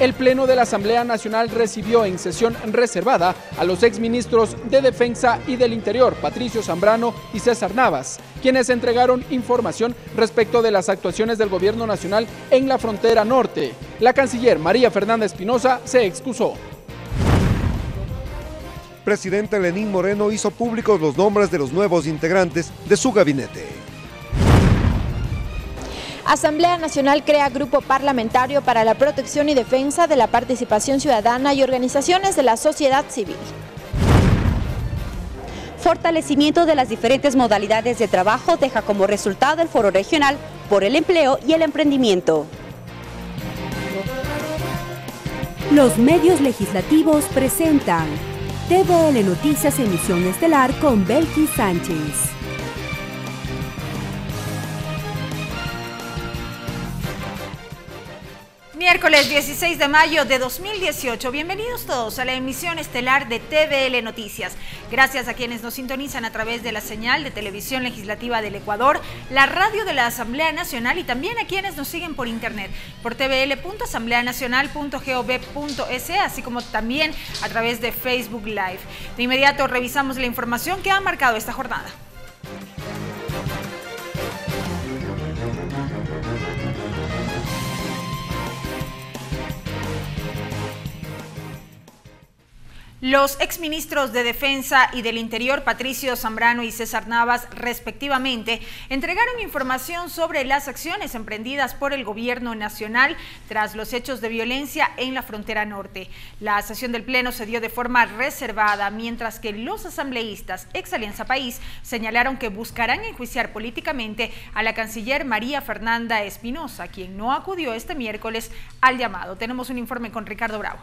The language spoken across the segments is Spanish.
El Pleno de la Asamblea Nacional recibió en sesión reservada a los exministros de Defensa y del Interior, Patricio Zambrano y César Navas, quienes entregaron información respecto de las actuaciones del gobierno nacional en la frontera norte. La canciller María Fernanda Espinosa se excusó. Presidente Lenín Moreno hizo públicos los nombres de los nuevos integrantes de su gabinete. Asamblea Nacional crea grupo parlamentario para la protección y defensa de la participación ciudadana y organizaciones de la sociedad civil. Fortalecimiento de las diferentes modalidades de trabajo deja como resultado el Foro Regional por el Empleo y el Emprendimiento. Los medios legislativos presentan TVL Noticias Emisión Estelar con Belkis Sánchez. Miércoles 16 de mayo de 2018. Bienvenidos todos a la emisión estelar de TVL Noticias. Gracias a quienes nos sintonizan a través de la señal de Televisión Legislativa del Ecuador, la radio de la Asamblea Nacional y también a quienes nos siguen por internet, por tvl.asambleanacional.gov.es, así como también a través de Facebook Live. De inmediato revisamos la información que ha marcado esta jornada. Los exministros de Defensa y del Interior, Patricio Zambrano y César Navas, respectivamente, entregaron información sobre las acciones emprendidas por el gobierno nacional tras los hechos de violencia en la frontera norte. La sesión del Pleno se dio de forma reservada, mientras que los asambleístas ex Alianza País señalaron que buscarán enjuiciar políticamente a la canciller María Fernanda Espinosa, quien no acudió este miércoles al llamado. Tenemos un informe con Ricardo Bravo.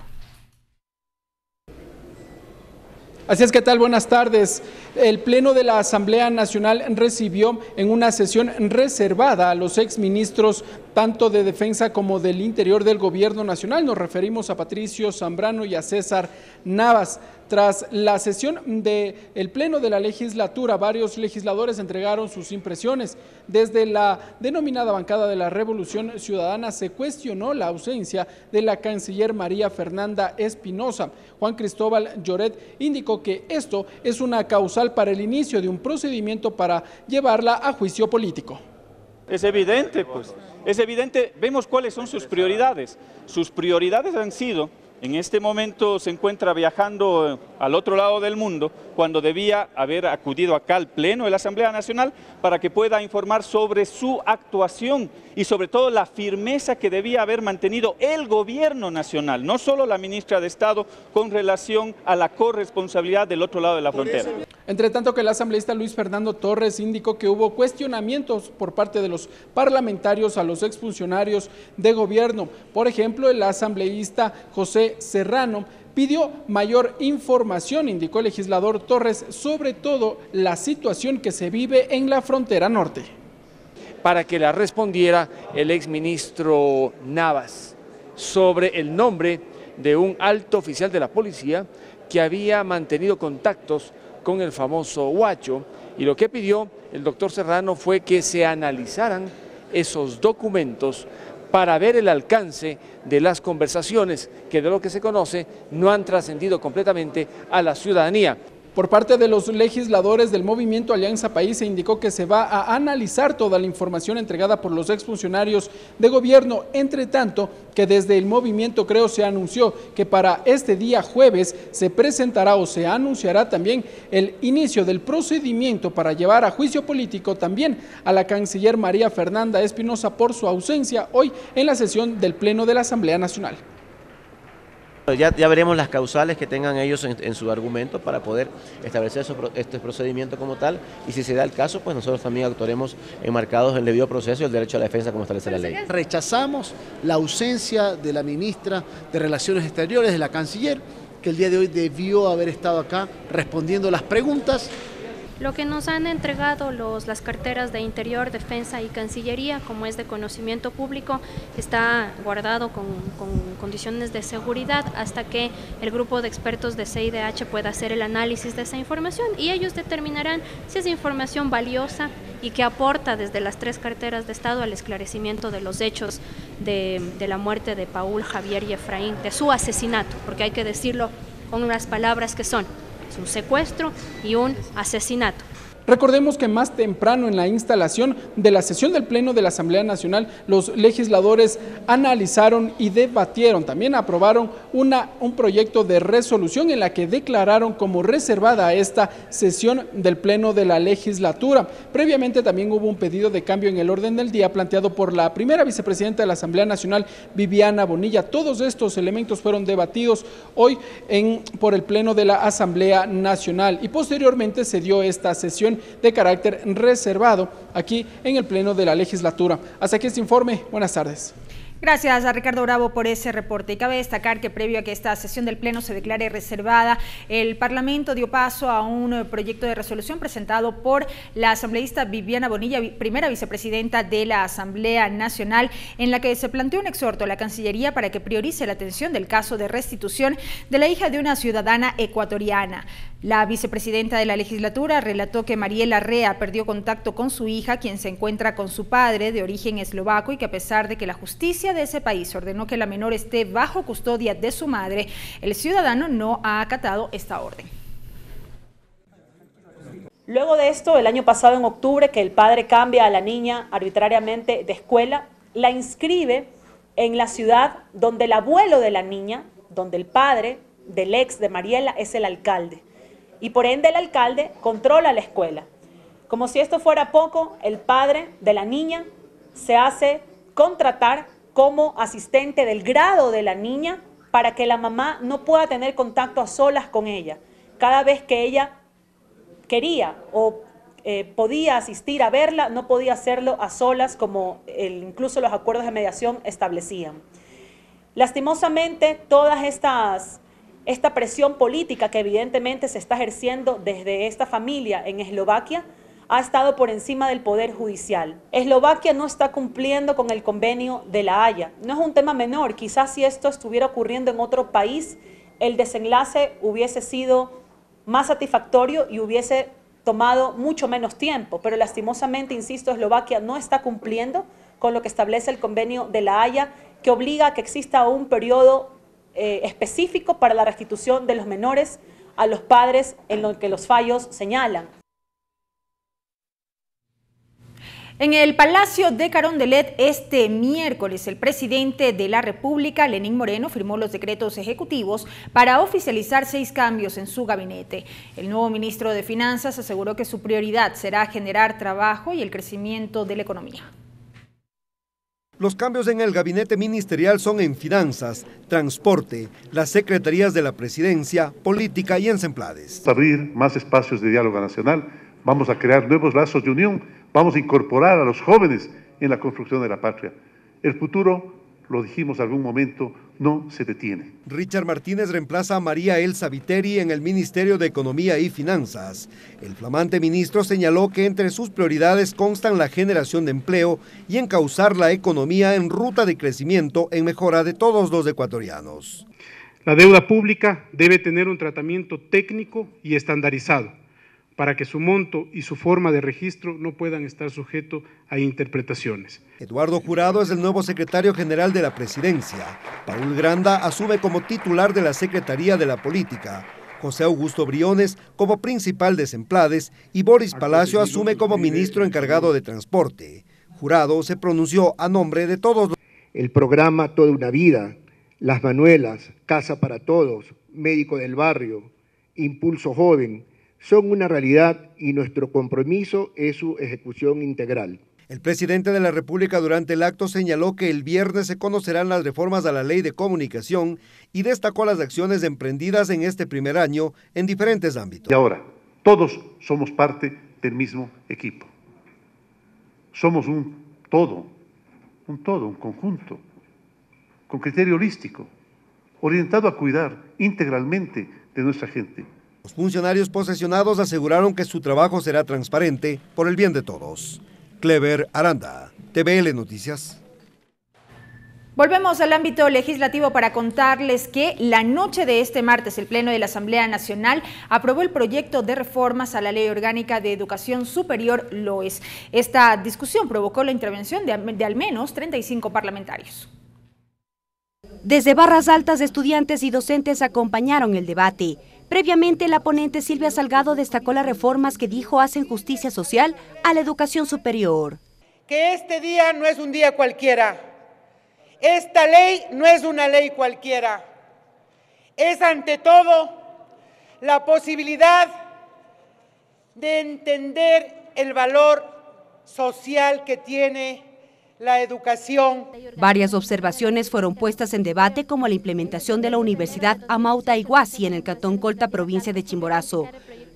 Así es, ¿qué tal? Buenas tardes. El Pleno de la Asamblea Nacional recibió en una sesión reservada a los exministros tanto de Defensa como del Interior del Gobierno Nacional. Nos referimos a Patricio Zambrano y a César Navas. Tras la sesión del Pleno de la legislatura, varios legisladores entregaron sus impresiones. Desde la denominada bancada de la Revolución Ciudadana se cuestionó la ausencia de la canciller María Fernanda Espinosa. Juan Cristóbal Lloret indicó que esto es una causal para el inicio de un procedimiento para llevarla a juicio político. Es evidente, pues, es evidente, vemos cuáles son sus prioridades. Sus prioridades han sido, en este momento se encuentra viajando al otro lado del mundo, cuando debía haber acudido acá al Pleno de la Asamblea Nacional para que pueda informar sobre su actuación y sobre todo la firmeza que debía haber mantenido el gobierno nacional, no solo la ministra de Estado, con relación a la corresponsabilidad del otro lado de la frontera. Entre tanto que el asambleísta Luis Fernando Torres indicó que hubo cuestionamientos por parte de los parlamentarios a los exfuncionarios de gobierno. Por ejemplo, el asambleísta José Serrano pidió mayor información, indicó el legislador Torres, sobre todo la situación que se vive en la frontera norte. Para que la respondiera el exministro Navas sobre el nombre de un alto oficial de la policía que había mantenido contactos con el famoso Huacho, y lo que pidió el doctor Serrano fue que se analizaran esos documentos para ver el alcance de las conversaciones que, de lo que se conoce, no han trascendido completamente a la ciudadanía. Por parte de los legisladores del movimiento Alianza País se indicó que se va a analizar toda la información entregada por los exfuncionarios de gobierno. Entre tanto, que desde el movimiento Creo se anunció que para este día jueves se presentará o se anunciará también el inicio del procedimiento para llevar a juicio político también a la canciller María Fernanda Espinosa por su ausencia hoy en la sesión del Pleno de la Asamblea Nacional. Ya veremos las causales que tengan ellos en su argumento para poder establecer este procedimiento como tal, y si se da el caso, pues nosotros también actuaremos enmarcados en el debido proceso y el derecho a la defensa como establece la ley. Rechazamos la ausencia de la ministra de Relaciones Exteriores, de la canciller, que el día de hoy debió haber estado acá respondiendo las preguntas. Lo que nos han entregado las carteras de Interior, Defensa y Cancillería, como es de conocimiento público, está guardado con condiciones de seguridad hasta que el grupo de expertos de CIDH pueda hacer el análisis de esa información, y ellos determinarán si es información valiosa y que aporta desde las 3 carteras de Estado al esclarecimiento de los hechos de la muerte de Paul, Javier y Efraín, de su asesinato, porque hay que decirlo con unas palabras que son: es un secuestro y un asesinato. Recordemos que más temprano en la instalación de la sesión del Pleno de la Asamblea Nacional, los legisladores analizaron y debatieron, también aprobaron un proyecto de resolución en la que declararon como reservada esta sesión del Pleno de la legislatura. Previamente también hubo un pedido de cambio en el orden del día planteado por la primera vicepresidenta de la Asamblea Nacional, Viviana Bonilla. Todos estos elementos fueron debatidos hoy por el Pleno de la Asamblea Nacional y posteriormente se dio esta sesión de carácter reservado aquí en el Pleno de la legislatura. Hasta aquí este informe. Buenas tardes. Gracias a Ricardo Bravo por ese reporte. Y cabe destacar que previo a que esta sesión del Pleno se declare reservada, el Parlamento dio paso a un proyecto de resolución presentado por la asambleísta Viviana Bonilla, primera vicepresidenta de la Asamblea Nacional, en la que se planteó un exhorto a la Cancillería para que priorice la atención del caso de restitución de la hija de una ciudadana ecuatoriana. La vicepresidenta de la legislatura relató que Mariela Rea perdió contacto con su hija, quien se encuentra con su padre de origen eslovaco, y que a pesar de que la justicia de ese país ordenó que la menor esté bajo custodia de su madre, el ciudadano no ha acatado esta orden. Luego de esto, el año pasado en octubre, que el padre cambia a la niña arbitrariamente de escuela, la inscribe en la ciudad donde el abuelo de la niña, donde el padre del ex de Mariela es el alcalde. Y por ende el alcalde controla la escuela. Como si esto fuera poco, el padre de la niña se hace contratar como asistente del grado de la niña para que la mamá no pueda tener contacto a solas con ella. Cada vez que ella quería o podía asistir a verla, no podía hacerlo a solas como incluso los acuerdos de mediación establecían. Lastimosamente, esta presión política que evidentemente se está ejerciendo desde esta familia en Eslovaquia ha estado por encima del Poder Judicial. Eslovaquia no está cumpliendo con el convenio de La Haya. No es un tema menor, quizás si esto estuviera ocurriendo en otro país, el desenlace hubiese sido más satisfactorio y hubiese tomado mucho menos tiempo, pero lastimosamente, insisto, Eslovaquia no está cumpliendo con lo que establece el convenio de La Haya, que obliga a que exista un periodo específico para la restitución de los menores a los padres en lo que los fallos señalan. En el Palacio de Carondelet este miércoles, el presidente de la República, Lenín Moreno, firmó los decretos ejecutivos para oficializar 6 cambios en su gabinete. El nuevo ministro de Finanzas aseguró que su prioridad será generar trabajo y el crecimiento de la economía. Los cambios en el gabinete ministerial son en Finanzas, Transporte, las Secretarías de la Presidencia, Política y en Semplades. Abrir más espacios de diálogo nacional, vamos a crear nuevos lazos de unión, vamos a incorporar a los jóvenes en la construcción de la patria. El futuro, lo dijimos en algún momento, no se detiene. Richard Martínez reemplaza a María Elsa Viteri en el Ministerio de Economía y Finanzas. El flamante ministro señaló que entre sus prioridades constan la generación de empleo y encauzar la economía en ruta de crecimiento en mejora de todos los ecuatorianos. La deuda pública debe tener un tratamiento técnico y estandarizado, para que su monto y su forma de registro no puedan estar sujetos a interpretaciones. Eduardo Jurado es el nuevo secretario general de la Presidencia. Paul Granda asume como titular de la Secretaría de la Política. José Augusto Briones como principal de Semplades y Boris Palacio asume como ministro encargado de Transporte. Jurado se pronunció a nombre de todos los... El programa Toda una Vida, Las Manuelas, Casa para Todos, Médico del Barrio, Impulso Joven, son una realidad y nuestro compromiso es su ejecución integral. El presidente de la República durante el acto señaló que el viernes se conocerán las reformas a la Ley de Comunicación y destacó las acciones emprendidas en este primer año en diferentes ámbitos. Y ahora, todos somos parte del mismo equipo. Somos un todo, un conjunto, con criterio holístico, orientado a cuidar integralmente de nuestra gente. Los funcionarios posesionados aseguraron que su trabajo será transparente por el bien de todos. Clever Aranda, TVL Noticias. Volvemos al ámbito legislativo para contarles que la noche de este martes el Pleno de la Asamblea Nacional aprobó el proyecto de reformas a la Ley Orgánica de Educación Superior LOES. Esta discusión provocó la intervención de al menos 35 parlamentarios. Desde Barras Altas, estudiantes y docentes acompañaron el debate. Previamente, la ponente Silvia Salgado destacó las reformas que dijo hacen justicia social a la educación superior. Que este día no es un día cualquiera. Esta ley no es una ley cualquiera, es ante todo la posibilidad de entender el valor social que tiene la educación. Varias observaciones fueron puestas en debate, como la implementación de la Universidad Amauta Iguasi en el Cantón Colta, provincia de Chimborazo.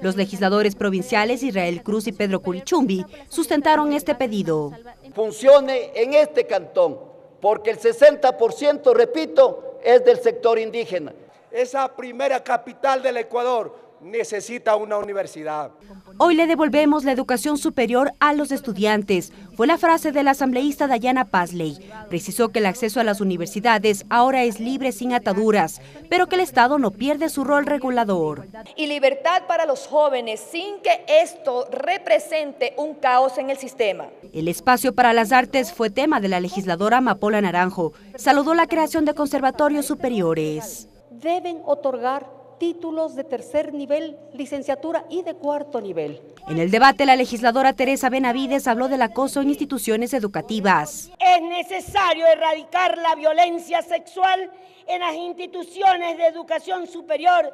Los legisladores provinciales Israel Cruz y Pedro Curichumbi sustentaron este pedido. Funcione en este cantón, porque el 60%, repito, es del sector indígena. Esa primera capital del Ecuador necesita una universidad. Hoy le devolvemos la educación superior a los estudiantes, fue la frase de la asambleísta Dayana Pazley. Precisó que el acceso a las universidades ahora es libre sin ataduras, pero que el Estado no pierde su rol regulador. Y libertad para los jóvenes sin que esto represente un caos en el sistema. El espacio para las artes fue tema de la legisladora Amapola Naranjo. Saludó la creación de conservatorios superiores. Deben otorgar títulos de tercer nivel, licenciatura y de cuarto nivel. En el debate, la legisladora Teresa Benavides habló del acoso en instituciones educativas. Es necesario erradicar la violencia sexual en las instituciones de educación superior.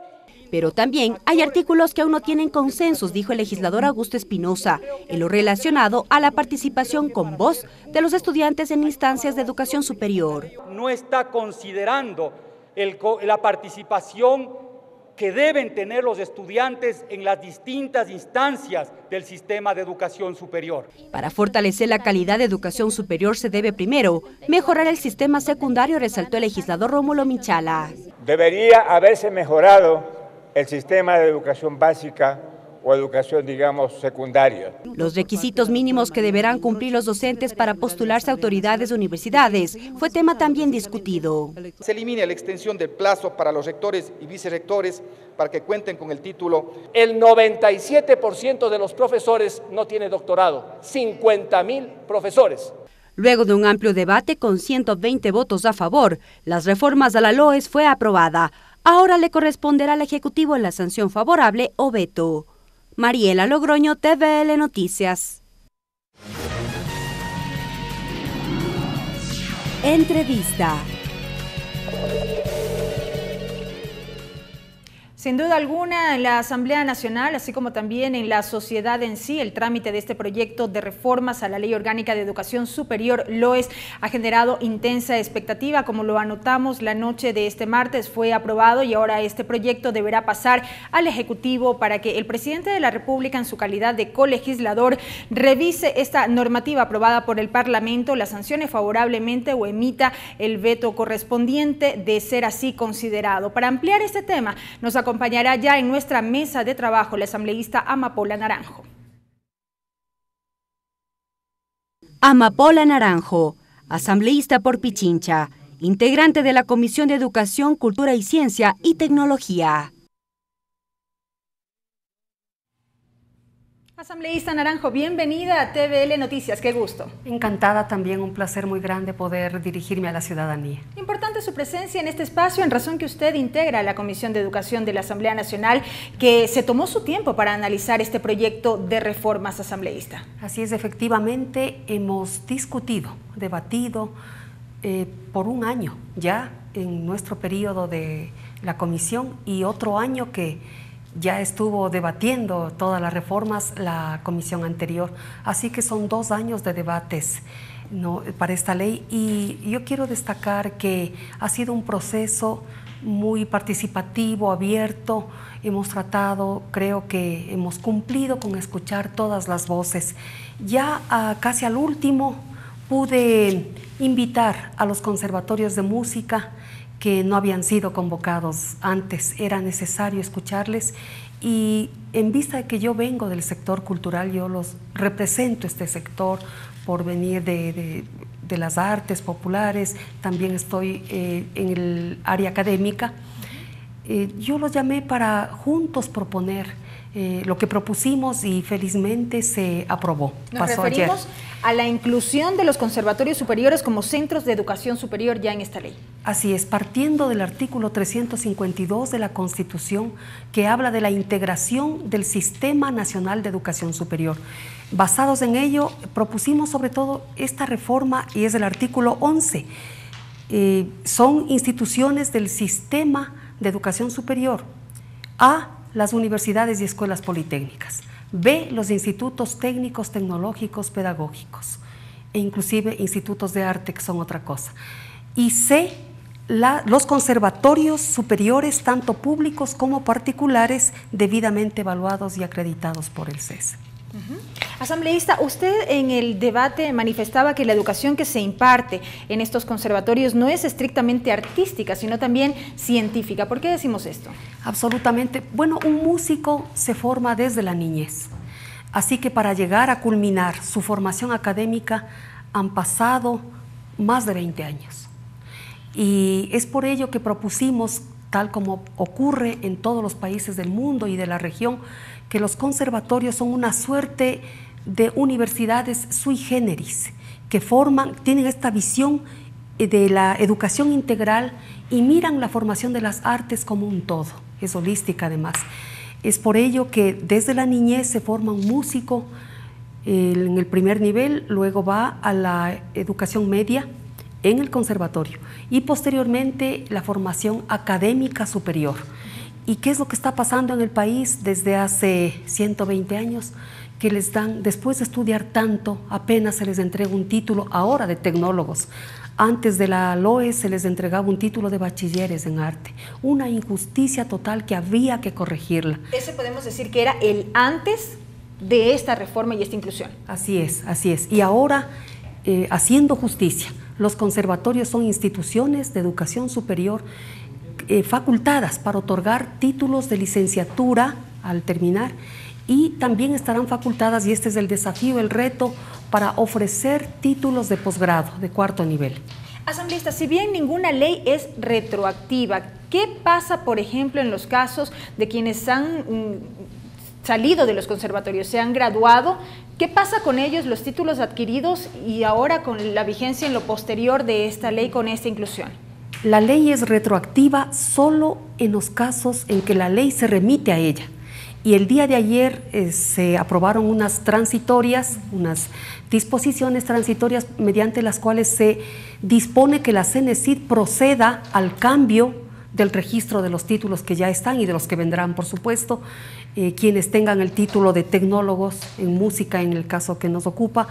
Pero también hay artículos que aún no tienen consensos, dijo el legislador Augusto Espinosa, en lo relacionado a la participación con voz de los estudiantes en instancias de educación superior. No está considerando la participación que deben tener los estudiantes en las distintas instancias del sistema de educación superior. Para fortalecer la calidad de educación superior se debe primero mejorar el sistema secundario, resaltó el legislador Rómulo Minchala. Debería haberse mejorado el sistema de educación básica o educación, digamos, secundaria. Los requisitos mínimos que deberán cumplir los docentes para postularse a autoridades de universidades fue tema también discutido. Se elimine la extensión del plazo para los rectores y vicerrectores para que cuenten con el título. El 97% de los profesores no tiene doctorado, 50.000 profesores. Luego de un amplio debate con 120 votos a favor, las reformas a la LOES fue aprobada. Ahora le corresponderá al Ejecutivo la sanción favorable o veto. Mariela Logroño, TVL Noticias. Entrevista. Sin duda alguna, en la Asamblea Nacional, así como también en la sociedad en sí, el trámite de este proyecto de reformas a la Ley Orgánica de Educación Superior LOES ha generado intensa expectativa. Como lo anotamos, la noche de este martes fue aprobado y ahora este proyecto deberá pasar al Ejecutivo para que el presidente de la República, en su calidad de colegislador, revise esta normativa aprobada por el Parlamento, la sancione favorablemente o emita el veto correspondiente de ser así considerado. Para ampliar este tema, nos acompañará ya en nuestra mesa de trabajo la asambleísta Amapola Naranjo. Amapola Naranjo, asambleísta por Pichincha, integrante de la Comisión de Educación, Cultura y Ciencia y Tecnología. Asambleísta Naranjo, bienvenida a TVL Noticias, qué gusto. Encantada también, un placer muy grande poder dirigirme a la ciudadanía. Importante su presencia en este espacio, en razón que usted integra la Comisión de Educación de la Asamblea Nacional, que se tomó su tiempo para analizar este proyecto de reformas, asambleísta. Así es, efectivamente hemos discutido, debatido por un año ya en nuestro periodo de la comisión y otro año que ya estuvo debatiendo todas las reformas la comisión anterior, así que son 2 años de debates para esta ley y yo quiero destacar que ha sido un proceso muy participativo, abierto, hemos tratado, creo que hemos cumplido con escuchar todas las voces. Ya casi al último pude invitar a los conservatorios de música que no habían sido convocados antes, era necesario escucharles y en vista de que yo vengo del sector cultural, yo los represento este sector por venir de de las artes populares, también estoy en el área académica. Yo lo llamé para juntos proponer lo que propusimos y felizmente se aprobó. Nos referimos a la inclusión de los conservatorios superiores como centros de educación superior ya en esta ley. Así es, partiendo del artículo 352 de la Constitución, que habla de la integración del Sistema Nacional de Educación Superior. Basados en ello, propusimos sobre todo esta reforma y es el artículo 11. Son instituciones del Sistema de Educación Superior. A, las universidades y escuelas politécnicas. B, los institutos técnicos, tecnológicos, pedagógicos e inclusive institutos de arte, que son otra cosa. Y C, los conservatorios superiores, tanto públicos como particulares, debidamente evaluados y acreditados por el CES. Asambleísta, usted en el debate manifestaba que la educación que se imparte en estos conservatorios no es estrictamente artística, sino también científica. ¿Por qué decimos esto? Absolutamente. Bueno, un músico se forma desde la niñez, así que para llegar a culminar su formación académica han pasado más de 20 años. Y es por ello que propusimos, tal como ocurre en todos los países del mundo y de la región, que los conservatorios son una suerte de universidades sui generis, que tienen esta visión de la educación integral y miran la formación de las artes como un todo, es holística además. Es por ello que desde la niñez se forma un músico en el primer nivel, luego va a la educación media en el conservatorio y posteriormente la formación académica superior. ¿Y qué es lo que está pasando en el país desde hace 120 años? Que les dan, después de estudiar tanto, apenas se les entrega un título ahora de tecnólogos. Antes de la LOE se les entregaba un título de bachilleres en arte. Una injusticia total que había que corregirla. Ese podemos decir que era el antes de esta reforma y esta inclusión. Así es, así es. Y ahora, haciendo justicia, los conservatorios son instituciones de educación superior facultadas para otorgar títulos de licenciatura al terminar y también estarán facultadas, y este es el desafío, el reto, para ofrecer títulos de posgrado de 4º nivel. Asambleísta, si bien ninguna ley es retroactiva, ¿qué pasa, por ejemplo, en los casos de quienes han salido de los conservatorios, se han graduado? ¿Qué pasa con ellos, los títulos adquiridos y ahora con la vigencia en lo posterior de esta ley con esta inclusión? La ley es retroactiva solo en los casos en que la ley se remite a ella. Y el día de ayer se aprobaron unas disposiciones transitorias mediante las cuales se dispone que la CENESID proceda al cambio del registro de los títulos que ya están y de los que vendrán, por supuesto, quienes tengan el título de tecnólogos en música, en el caso que nos ocupa,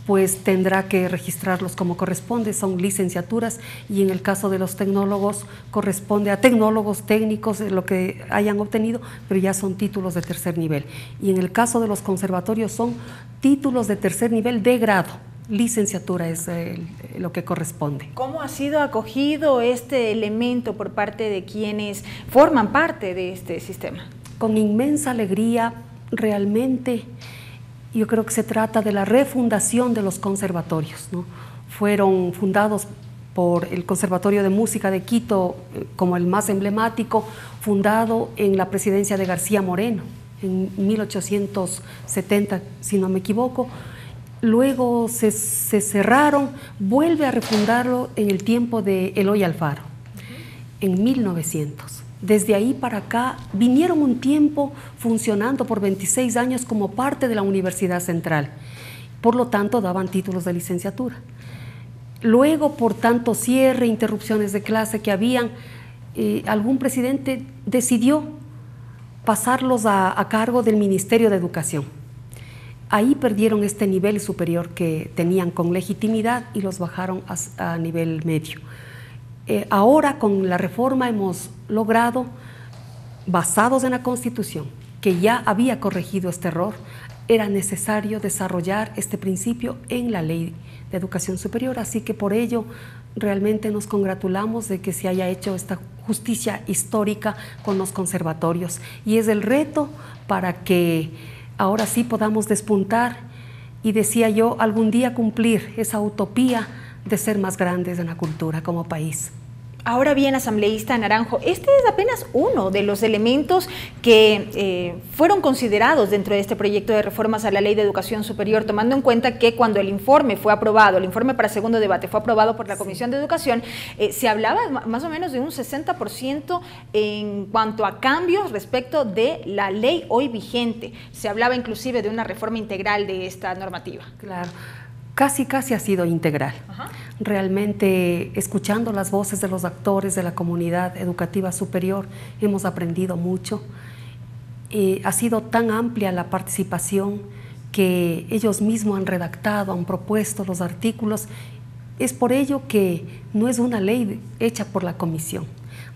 pues tendrá que registrarlos como corresponde, son licenciaturas, y en el caso de los tecnólogos corresponde a tecnólogos técnicos, lo que hayan obtenido, pero ya son títulos de 3er nivel. Y en el caso de los conservatorios son títulos de 3er nivel de grado, licenciatura es lo que corresponde. ¿Cómo ha sido acogido este elemento por parte de quienes forman parte de este sistema? Con inmensa alegría, realmente. Yo creo que se trata de la refundación de los conservatorios, ¿no? Fueron fundados por el Conservatorio de Música de Quito como el más emblemático, fundado en la presidencia de García Moreno en 1870, si no me equivoco. Luego se cerraron, vuelve a refundarlo en el tiempo de Eloy Alfaro, en 1900. Desde ahí para acá vinieron un tiempo funcionando por 26 años como parte de la Universidad Central. Por lo tanto, daban títulos de licenciatura. Luego, por tanto cierre, interrupciones de clase que habían, algún presidente decidió pasarlos a cargo del Ministerio de Educación. Ahí perdieron este nivel superior que tenían con legitimidad y los bajaron a nivel medio. Ahora con la reforma hemos logrado, basados en la Constitución, que ya había corregido este error, era necesario desarrollar este principio en la Ley de Educación Superior, así que por ello realmente nos congratulamos de que se haya hecho esta justicia histórica con los conservatorios, y es el reto para que ahora sí podamos despuntar y, decía yo, algún día cumplir esa utopía ser más grandes en la cultura como país. Ahora bien, asambleísta Naranjo, este es apenas uno de los elementos que fueron considerados dentro de este proyecto de reformas a la Ley de Educación Superior, tomando en cuenta que cuando el informe fue aprobado, el informe para segundo debate fue aprobado por la Comisión de Educación, se hablaba más o menos de un 60% en cuanto a cambios respecto de la ley hoy vigente. Se hablaba inclusive de una reforma integral de esta normativa. Claro. Casi ha sido integral. Ajá. Realmente, escuchando las voces de los actores de la comunidad educativa superior, hemos aprendido mucho. Ha sido tan amplia la participación que ellos mismos han redactado, han propuesto los artículos. Es por ello que no es una ley hecha por la comisión.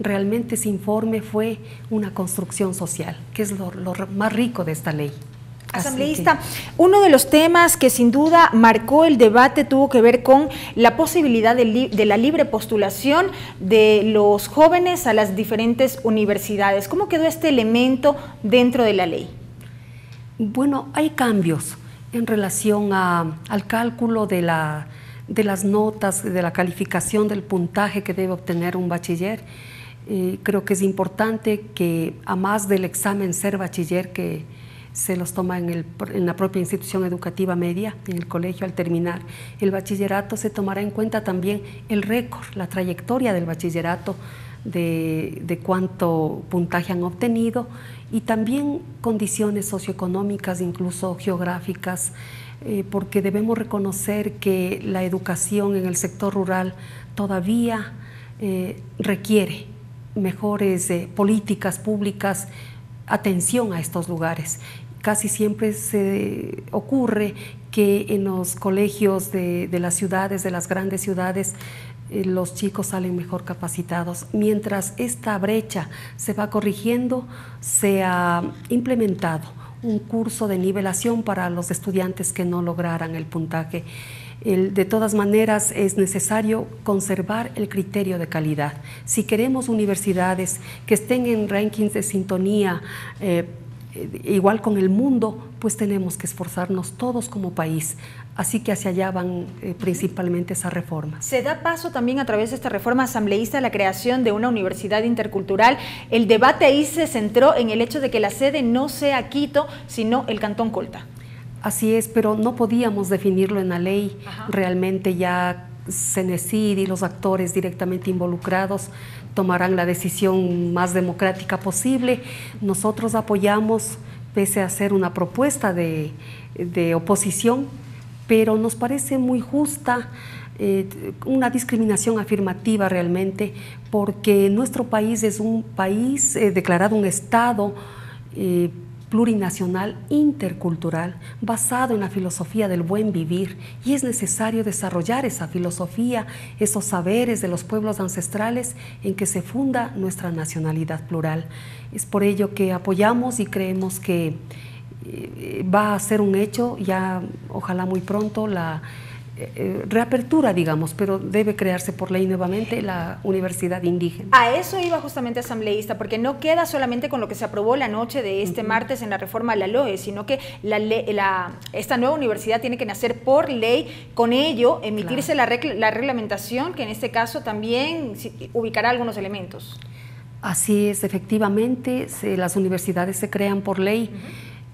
Realmente ese informe fue una construcción social, que es lo más rico de esta ley. Asambleísta, uno de los temas que sin duda marcó el debate tuvo que ver con la posibilidad de la libre postulación de los jóvenes a las diferentes universidades. ¿Cómo quedó este elemento dentro de la ley? Bueno, hay cambios en relación al cálculo de las notas, de la calificación del puntaje que debe obtener un bachiller. Creo que es importante que, a más del examen ser bachiller que se los toma en la propia institución educativa media, en el colegio, al terminar el bachillerato, se tomará en cuenta también el récord, la trayectoria del bachillerato, de cuánto puntaje han obtenido, y también condiciones socioeconómicas, incluso geográficas, porque debemos reconocer que la educación en el sector rural todavía requiere mejores políticas públicas, atención a estos lugares. Casi siempre se ocurre que en los colegios de las ciudades, de las grandes ciudades, los chicos salen mejor capacitados. Mientras esta brecha se va corrigiendo, se ha implementado un curso de nivelación para los estudiantes que no lograran el puntaje. De todas maneras, es necesario conservar el criterio de calidad. Si queremos universidades que estén en rankings de sintonía igual con el mundo, pues tenemos que esforzarnos todos como país. Así que hacia allá van principalmente esas reformas. Se da paso también a través de esta reforma asambleísta a la creación de una universidad intercultural. El debate ahí se centró en el hecho de que la sede no sea Quito, sino el Cantón Colta. Así es, pero no podíamos definirlo en la ley. Ajá. Realmente ya CENESID y los actores directamente involucrados tomarán la decisión más democrática posible. Nosotros apoyamos, pese a ser una propuesta de oposición, pero nos parece muy justa, una discriminación afirmativa realmente, porque nuestro país es un país declarado un Estado plurinacional intercultural, basado en la filosofía del buen vivir, y es necesario desarrollar esa filosofía, esos saberes de los pueblos ancestrales en que se funda nuestra nacionalidad plural. Es por ello que apoyamos y creemos que va a ser un hecho, ya ojalá muy pronto, la reapertura, digamos, pero debe crearse por ley nuevamente la universidad indígena. A eso iba justamente, asambleísta, porque no queda solamente con lo que se aprobó la noche de este martes en la reforma a la LOE, sino que esta nueva universidad tiene que nacer por ley, con ello emitirse la reglamentación, que en este caso también ubicará algunos elementos. Así es, efectivamente, las universidades se crean por ley.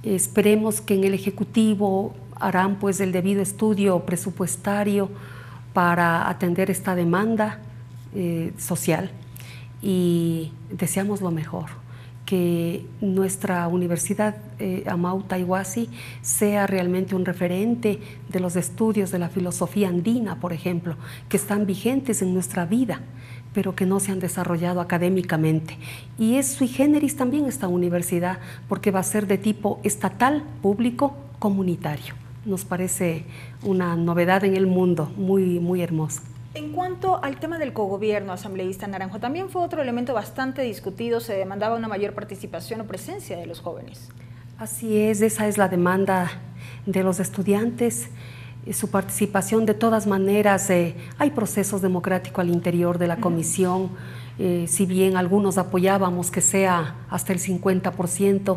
Esperemos que en el Ejecutivo harán pues el debido estudio presupuestario para atender esta demanda social, y deseamos lo mejor, que nuestra universidad Amauta Iguasi sea realmente un referente de los estudios de la filosofía andina, por ejemplo, que están vigentes en nuestra vida, pero que no se han desarrollado académicamente. Y es sui generis también esta universidad, porque va a ser de tipo estatal, público, comunitario. Nos parece una novedad en el mundo, muy, muy hermosa. En cuanto al tema del cogobierno, asambleísta Naranjo, también fue otro elemento bastante discutido, se demandaba una mayor participación o presencia de los jóvenes. Así es, esa es la demanda de los estudiantes, su participación. De todas maneras, hay procesos democráticos al interior de la comisión, si bien algunos apoyábamos que sea hasta el 50%,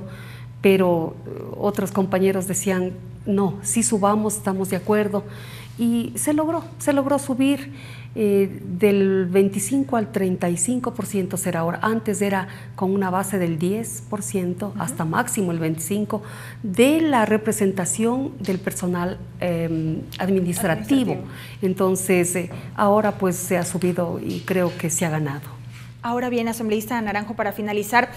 pero otros compañeros decían, no, sí subamos, estamos de acuerdo, y se logró subir del 25 al 35% será ahora. Antes era con una base del 10%, hasta máximo el 25% de la representación del personal administrativo. Entonces, ahora pues se ha subido y creo que se ha ganado. Ahora bien, asambleísta Naranjo, para finalizar,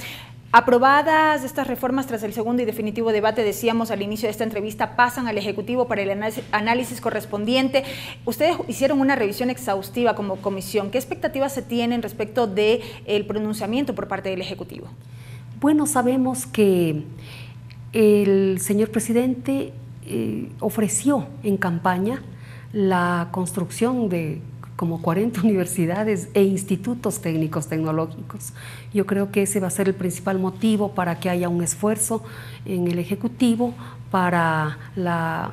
aprobadas estas reformas tras el segundo y definitivo debate, decíamos al inicio de esta entrevista, pasan al Ejecutivo para el análisis correspondiente. Ustedes hicieron una revisión exhaustiva como comisión. ¿Qué expectativas se tienen respecto del pronunciamiento por parte del Ejecutivo? Bueno, sabemos que el señor presidente ofreció en campaña la construcción de como 40 universidades e institutos técnicos tecnológicos. Yo creo que ese va a ser el principal motivo para que haya un esfuerzo en el Ejecutivo para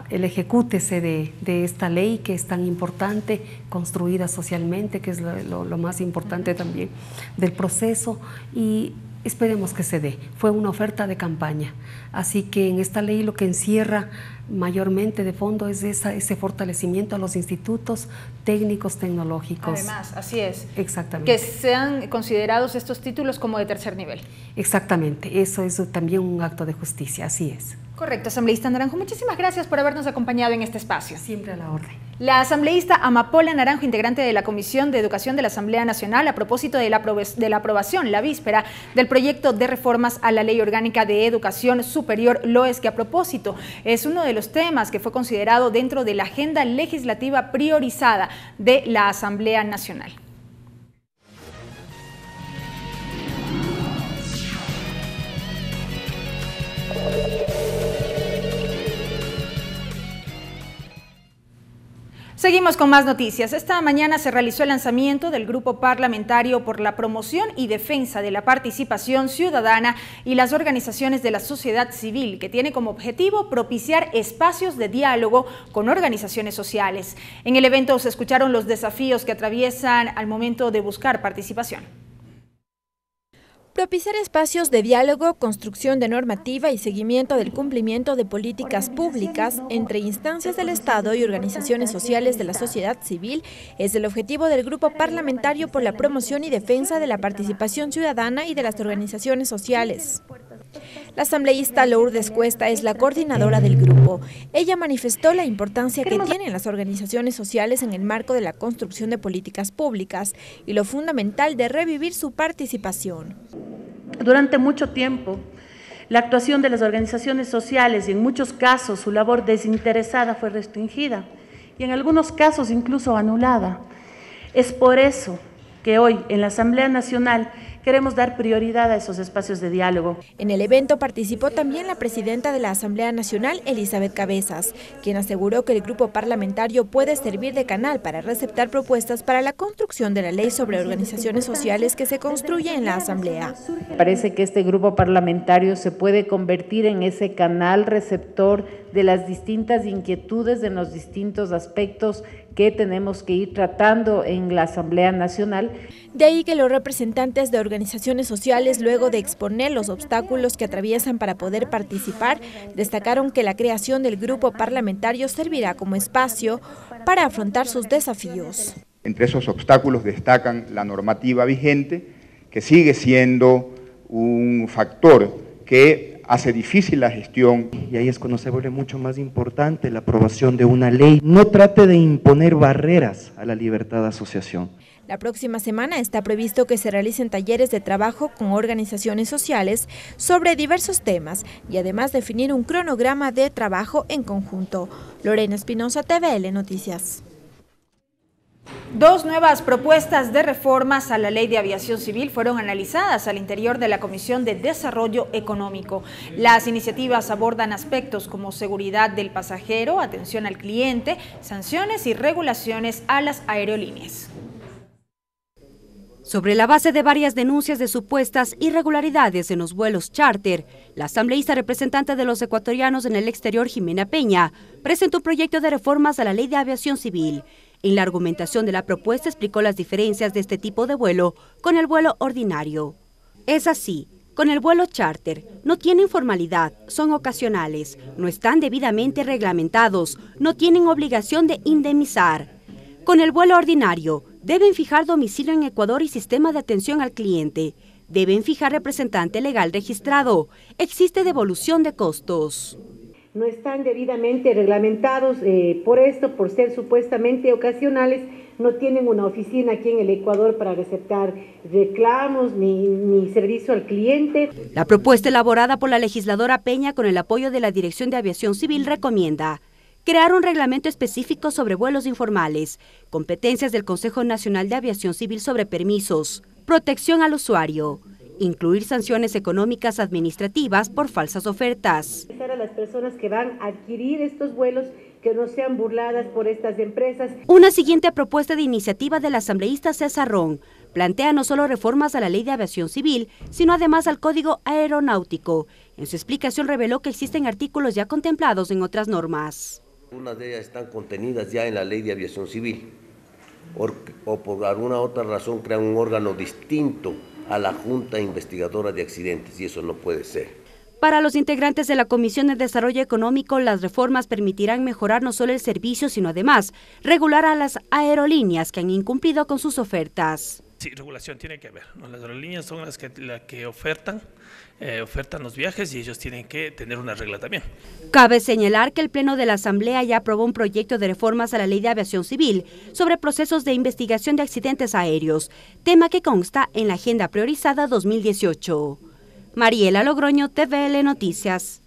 el ejecútese de esta ley que es tan importante, construida socialmente, que es lo más importante también del proceso, y esperemos que se dé. Fue una oferta de campaña, así que en esta ley lo que encierra mayormente de fondo es ese fortalecimiento a los institutos técnicos tecnológicos. Además, así es. Exactamente. Que sean considerados estos títulos como de tercer nivel. Exactamente, eso es también un acto de justicia, así es. Correcto, asambleísta Naranjo, muchísimas gracias por habernos acompañado en este espacio. Siempre a la orden. La asambleísta Amapola Naranjo, integrante de la Comisión de Educación de la Asamblea Nacional, a propósito de la aprobación, la víspera, del proyecto de reformas a la Ley Orgánica de Educación Superior, LOES, que a propósito es uno de los temas que fue considerado dentro de la agenda legislativa priorizada de la Asamblea Nacional. Seguimos con más noticias. Esta mañana se realizó el lanzamiento del Grupo Parlamentario por la Promoción y Defensa de la Participación Ciudadana y las organizaciones de la sociedad civil, que tiene como objetivo propiciar espacios de diálogo con organizaciones sociales. En el evento se escucharon los desafíos que atraviesan al momento de buscar participación. Propiciar espacios de diálogo, construcción de normativa y seguimiento del cumplimiento de políticas públicas entre instancias del Estado y organizaciones sociales de la sociedad civil es el objetivo del Grupo Parlamentario por la Promoción y Defensa de la Participación Ciudadana y de las organizaciones sociales. La asambleísta Lourdes Cuesta es la coordinadora del grupo. Ella manifestó la importancia que tienen las organizaciones sociales en el marco de la construcción de políticas públicas y lo fundamental de revivir su participación. Durante mucho tiempo, la actuación de las organizaciones sociales y en muchos casos su labor desinteresada fue restringida y en algunos casos incluso anulada. Es por eso que hoy en la Asamblea Nacional queremos dar prioridad a esos espacios de diálogo. En el evento participó también la presidenta de la Asamblea Nacional, Elizabeth Cabezas, quien aseguró que el grupo parlamentario puede servir de canal para receptar propuestas para la construcción de la ley sobre organizaciones sociales que se construye en la Asamblea. Parece que este grupo parlamentario se puede convertir en ese canal receptor de las distintas inquietudes, de los distintos aspectos que tenemos que ir tratando en la Asamblea Nacional. De ahí que los representantes de organizaciones sociales, luego de exponer los obstáculos que atraviesan para poder participar, destacaron que la creación del grupo parlamentario servirá como espacio para afrontar sus desafíos. Entre esos obstáculos destacan la normativa vigente, que sigue siendo un factor que hace difícil la gestión. Y ahí es cuando se vuelve mucho más importante la aprobación de una ley. No trate de imponer barreras a la libertad de asociación. La próxima semana está previsto que se realicen talleres de trabajo con organizaciones sociales sobre diversos temas y además definir un cronograma de trabajo en conjunto. Lorena Espinosa, TVL Noticias. Dos nuevas propuestas de reformas a la Ley de Aviación Civil fueron analizadas al interior de la Comisión de Desarrollo Económico. Las iniciativas abordan aspectos como seguridad del pasajero, atención al cliente, sanciones y regulaciones a las aerolíneas. Sobre la base de varias denuncias de supuestas irregularidades en los vuelos charter, la asambleísta representante de los ecuatorianos en el exterior, Jimena Peña, presentó un proyecto de reformas a la Ley de Aviación Civil. En la argumentación de la propuesta explicó las diferencias de este tipo de vuelo con el vuelo ordinario. Es así Con el vuelo charter, no tienen formalidad, son ocasionales, no están debidamente reglamentados, no tienen obligación de indemnizar. Con el vuelo ordinario, deben fijar domicilio en Ecuador y sistema de atención al cliente. Deben fijar representante legal registrado. Existe devolución de costos. No están debidamente reglamentados, por ser supuestamente ocasionales, no tienen una oficina aquí en el Ecuador para receptar reclamos ni servicio al cliente. La propuesta elaborada por la legisladora Peña con el apoyo de la Dirección de Aviación Civil recomienda crear un reglamento específico sobre vuelos informales, competencias del Consejo Nacional de Aviación Civil sobre permisos, protección al usuario, incluir sanciones económicas administrativas por falsas ofertas. A las personas que van a adquirir estos vuelos que no sean burladas por estas empresas. Una siguiente propuesta de iniciativa del asambleísta César Ron plantea no solo reformas a la Ley de Aviación Civil, sino además al Código Aeronáutico. En su explicación reveló que existen artículos ya contemplados en otras normas. Unas de ellas están contenidas ya en la Ley de Aviación Civil o por alguna otra razón crean un órgano distinto a la Junta Investigadora de Accidentes, y eso no puede ser. Para los integrantes de la Comisión de Desarrollo Económico, las reformas permitirán mejorar no solo el servicio, sino además regular a las aerolíneas que han incumplido con sus ofertas. Sí, regulación tiene que haber, ¿no? Las aerolíneas son las que ofertan los viajes y ellos tienen que tener una regla también. Cabe señalar que el Pleno de la Asamblea ya aprobó un proyecto de reformas a la Ley de Aviación Civil sobre procesos de investigación de accidentes aéreos, tema que consta en la Agenda Priorizada 2018. Mariela Logroño, TVL Noticias.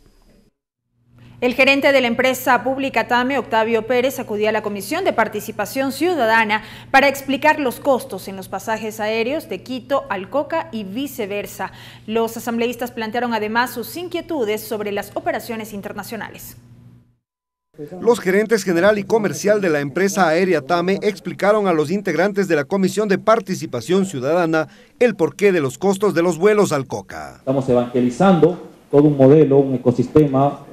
El gerente de la empresa pública TAME, Octavio Pérez, acudía a la Comisión de Participación Ciudadana para explicar los costos en los pasajes aéreos de Quito al Coca y viceversa. Los asambleístas plantearon además sus inquietudes sobre las operaciones internacionales. Los gerentes general y comercial de la empresa aérea TAME explicaron a los integrantes de la Comisión de Participación Ciudadana el porqué de los costos de los vuelos al Coca. Estamos evangelizando todo un modelo, un ecosistema,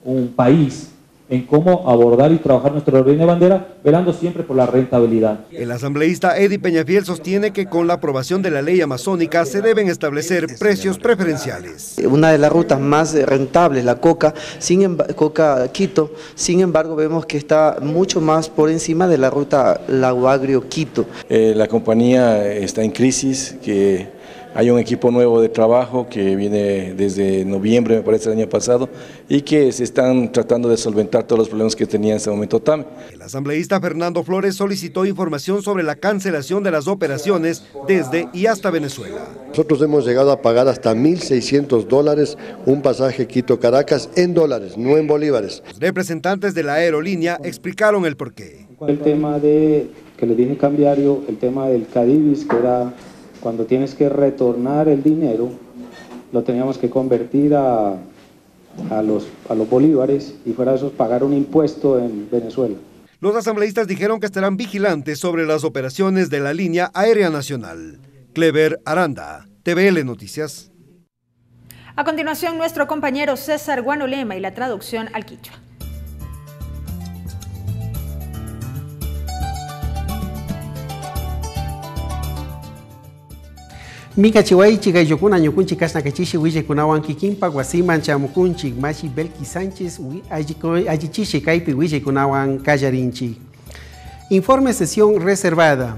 un país en cómo abordar y trabajar nuestra aerolínea de bandera, velando siempre por la rentabilidad. El asambleísta Eddie Peñafiel sostiene que con la aprobación de la ley amazónica se deben establecer precios preferenciales. Una de las rutas más rentables, la Coca Quito, sin embargo vemos que está mucho más por encima de la ruta Lago Agrio Quito. La compañía está en crisis, que hay un equipo nuevo de trabajo que viene desde noviembre, me parece, del año pasado, y que se están tratando de solventar todos los problemas que tenía en este momento TAME. El asambleísta Fernando Flores solicitó información sobre la cancelación de las operaciones desde y hasta Venezuela. Nosotros hemos llegado a pagar hasta $1.600 un pasaje Quito-Caracas en dólares, no en bolívares. Los representantes de la aerolínea explicaron el porqué. El tema de que le dije cambiario, el tema del CADIVIS, que era cuando tienes que retornar el dinero, lo teníamos que convertir a los bolívares y fuera de eso pagar un impuesto en Venezuela. Los asambleístas dijeron que estarán vigilantes sobre las operaciones de la línea aérea nacional. Clever Aranda, TVL Noticias. A continuación, nuestro compañero César Guanolema y la traducción al quichua. Mika chihuahichi gayokuna ñukunchi kasna kachishi wille kunawan kikinpa guasiman chamukunchi machi Belki Sánchez ayichishi kaipi wille kunawan kallarinchi. Informe sesión reservada.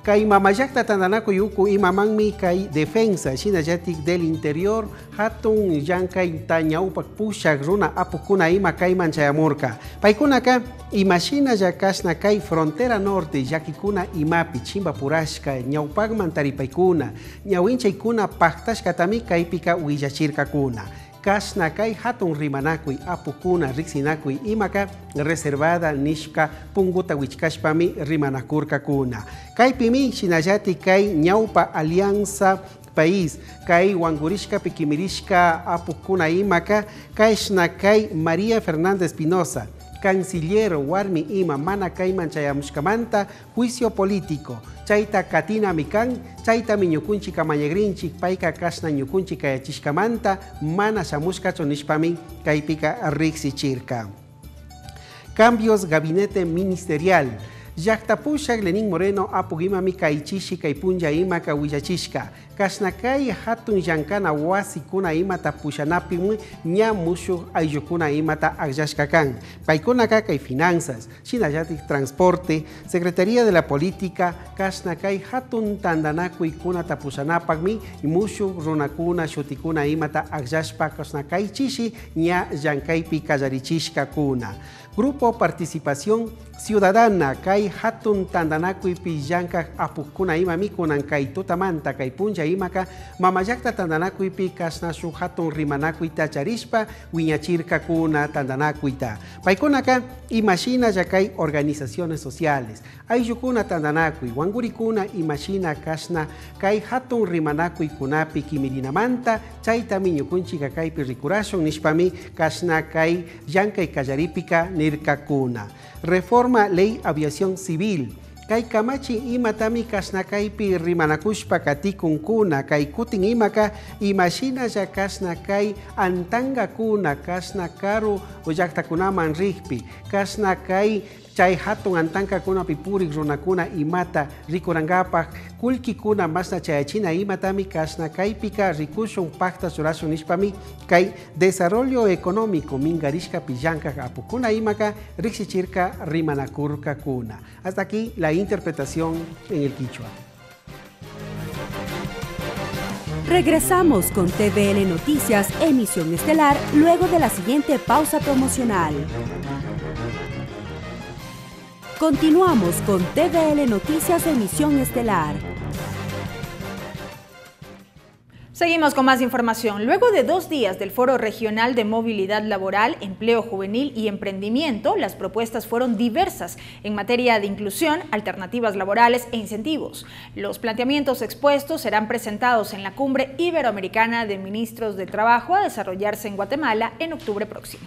Kai mamayakta tandanaku yuku imamanmi kai defensa shinayatik del interior hatun yankay tañaupak pushak runa apukuna ima kayman chayamurka. Paykunaka imashina yakashna kai frontera norte yakikuna imapi chimba purashka ñawpakman taripaykuna ñawinchaykuna paktashkatami kaypika willachirkakuna. Kashna kai hatun rimanakui apukuna riksinakui imaka reservada nishka punguta wichkashpami rimanakurkakuna. Kaypimi shinallati kai ñawpa alianza país kai wangurishka pikimirishka apukuna imaka kashna kai María Fernández Pinoza canciller warmi ima mana kayman chayamushkamanta juicio político chayta katina mikan chayta miñukunchi kamañagrinchi paika kashna ñukunchi kayachishkamanta mana shamushkacho nishpami kaypika riksichirka. Cambios gabinete ministerial. Llaqtapushaq Lenín Moreno apugimami kaychishi kaypunlla ima kawillachishka. Kashnakay hatun llankana wasikuna imata pushanapi ña mushuq ayllukuna imata agllashkakan. Paykunaka kay finanzas, shinallatik transporte, Secretaría de la Política, kashnakay hatun tandanakuykunata pushanapakmi mushuq runakuna shutikuna imata agllashpa kashnakaychishi ña llankaypi kallarichishkakuna. Grupo Participación Ciudadana kay hatun tandanakuypi llankaq apukuna imami kunan kay tutamanta kay punlla imaka mamayakta tandanakuypi kasnashu hatun rimanakuyta charishpa wiñachirkakuna tandanakuyta. Paykunaka imashina yakay organizaciones sociales. Ayllukuna tandanakuy, wangurikuna imashina kasna kay hatun rimanakuykunapi kimirinamanta chaytami ñukunchik kaypi rikurashun nishpami kasna kay llankay kallaripika nirkakuna. Reforma Ley Aviación Civil. Kay kamachi imatami kasnakaypi rimanakushpa katikunkuna kay kutin imaka imashina ya kasnakay antangakuna kasnakaru llaqtakunaman riqpi kasnakay chay hatun antankakunapi purik runakuna imata rikurangapaq kullkikuna masna chayachina imatami kasnakaypika rikushun pacta surashun nishpami kay desarrollo económico mingarishka pillankaq apukuna imaka riksichirka rimanakurkakuna. Hasta aquí la interpretación en el quichua. Regresamos con TVL Noticias, emisión estelar, luego de la siguiente pausa promocional. Continuamos con TVL Noticias, emisión estelar. Seguimos con más información. Luego de 2 días del Foro Regional de Movilidad Laboral, Empleo Juvenil y Emprendimiento, las propuestas fueron diversas en materia de inclusión, alternativas laborales e incentivos. Los planteamientos expuestos serán presentados en la Cumbre Iberoamericana de Ministros de Trabajo a desarrollarse en Guatemala en octubre próximo.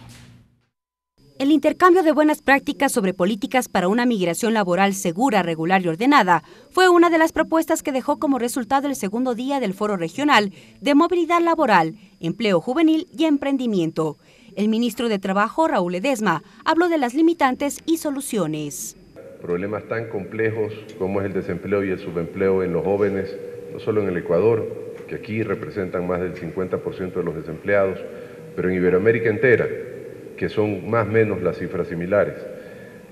El intercambio de buenas prácticas sobre políticas para una migración laboral segura, regular y ordenada fue una de las propuestas que dejó como resultado el segundo día del Foro Regional de Movilidad Laboral, Empleo Juvenil y Emprendimiento. El ministro de Trabajo, Raúl Ledesma, habló de las limitantes y soluciones. Problemas tan complejos como es el desempleo y el subempleo en los jóvenes, no solo en el Ecuador, que aquí representan más del 50% de los desempleados, pero en Iberoamérica entera, que son más o menos las cifras similares.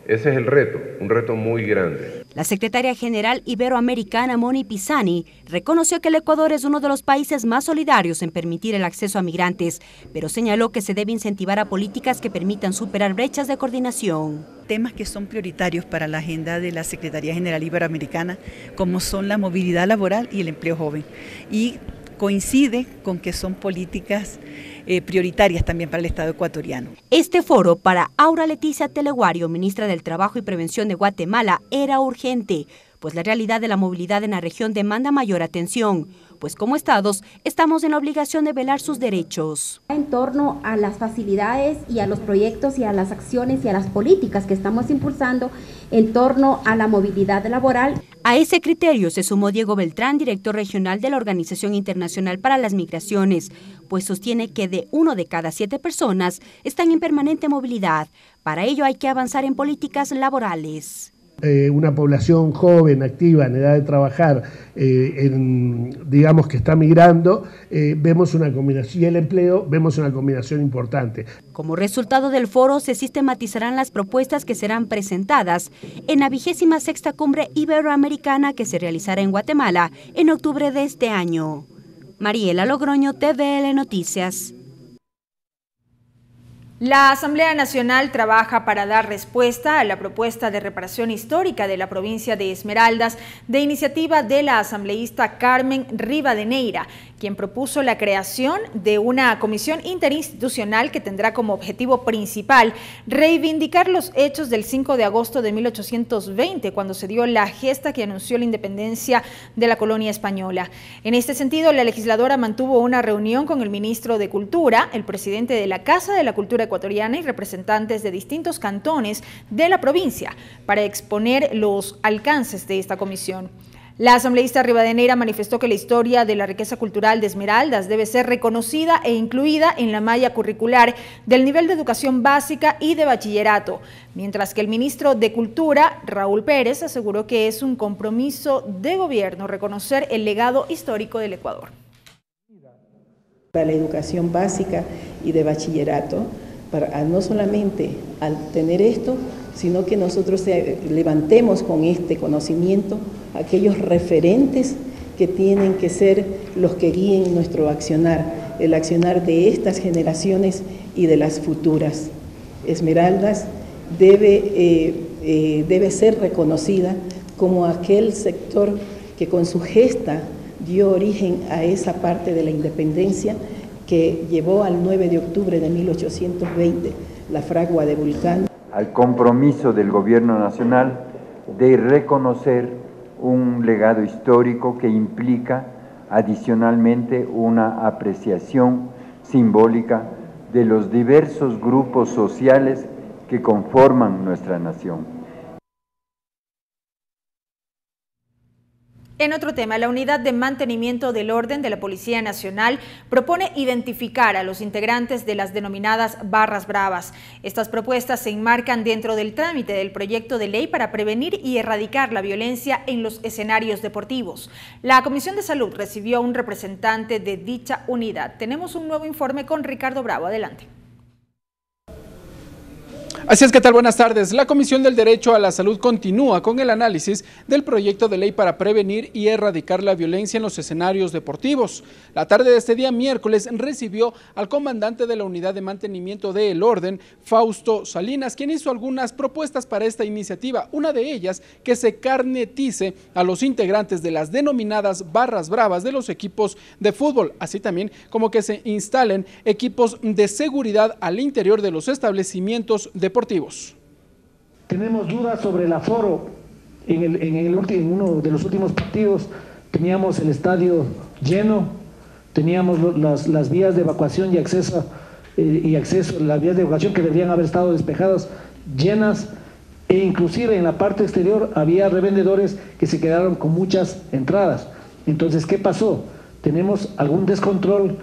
Ese es el reto, un reto muy grande. La secretaria general iberoamericana Moni Pisani reconoció que el Ecuador es uno de los países más solidarios en permitir el acceso a migrantes, pero señaló que se debe incentivar a políticas que permitan superar brechas de coordinación. Temas que son prioritarios para la agenda de la Secretaría General Iberoamericana, como son la movilidad laboral y el empleo joven. Y coincide con que son políticas prioritarias también para el Estado ecuatoriano. Este foro para Aura Leticia Teleguario, ministra del Trabajo y Prevención de Guatemala, era urgente, pues la realidad de la movilidad en la región demanda mayor atención, pues como estados estamos en la obligación de velar sus derechos. En torno a las facilidades y a los proyectos y a las acciones y a las políticas que estamos impulsando en torno a la movilidad laboral. A ese criterio se sumó Diego Beltrán, director regional de la Organización Internacional para las Migraciones, pues sostiene que de 1 de cada 7 personas están en permanente movilidad. Para ello hay que avanzar en políticas laborales. Una población joven, activa, en edad de trabajar, digamos que está migrando, vemos una combinación, y el empleo, vemos una combinación importante. Como resultado del foro se sistematizarán las propuestas que serán presentadas en la 26ª Cumbre Iberoamericana que se realizará en Guatemala en octubre de este año. Mariela Logroño, TVL Noticias. La Asamblea Nacional trabaja para dar respuesta a la propuesta de reparación histórica de la provincia de Esmeraldas de iniciativa de la asambleísta Carmen Rivadeneira, quien propuso la creación de una comisión interinstitucional que tendrá como objetivo principal reivindicar los hechos del 5 de agosto de 1820, cuando se dio la gesta que anunció la independencia de la colonia española. En este sentido, la legisladora mantuvo una reunión con el ministro de Cultura, el presidente de la Casa de la Cultura Ecuatoriana y representantes de distintos cantones de la provincia para exponer los alcances de esta comisión. La asambleísta ribadeneyra manifestó que la historia de la riqueza cultural de Esmeraldas debe ser reconocida e incluida en la malla curricular del nivel de educación básica y de bachillerato, mientras que el ministro de Cultura, Raúl Pérez, aseguró que es un compromiso de gobierno reconocer el legado histórico del Ecuador. Para la educación básica y de bachillerato, no solamente al tener esto, sino que nosotros levantemos con este conocimiento aquellos referentes que tienen que ser los que guíen nuestro accionar, el accionar de estas generaciones y de las futuras. Esmeraldas debe ser reconocida como aquel sector que con su gesta dio origen a esa parte de la independencia que llevó al 9 de octubre de 1820, la fragua de Vulcano. Al compromiso del Gobierno Nacional de reconocer un legado histórico que implica adicionalmente una apreciación simbólica de los diversos grupos sociales que conforman nuestra nación. En otro tema, la Unidad de Mantenimiento del Orden de la Policía Nacional propone identificar a los integrantes de las denominadas barras bravas. Estas propuestas se enmarcan dentro del trámite del proyecto de ley para prevenir y erradicar la violencia en los escenarios deportivos. La Comisión de Salud recibió a un representante de dicha unidad. Tenemos un nuevo informe con Ricardo Bravo. Adelante. Así es, ¿qué tal? Buenas tardes. La Comisión del Derecho a la Salud continúa con el análisis del proyecto de ley para prevenir y erradicar la violencia en los escenarios deportivos. La tarde de este día miércoles recibió al comandante de la Unidad de Mantenimiento del Orden, Fausto Salinas, quien hizo algunas propuestas para esta iniciativa. Una de ellas, que se carnetice a los integrantes de las denominadas barras bravas de los equipos de fútbol, así también como que se instalen equipos de seguridad al interior de los establecimientos deportivos. Tenemos dudas sobre el aforo. En uno de los últimos partidos teníamos el estadio lleno, teníamos las vías de evacuación y acceso, las vías de evacuación que deberían haber estado despejadas, llenas, e inclusive en la parte exterior había revendedores que se quedaron con muchas entradas. Entonces, ¿qué pasó? Tenemos algún descontrol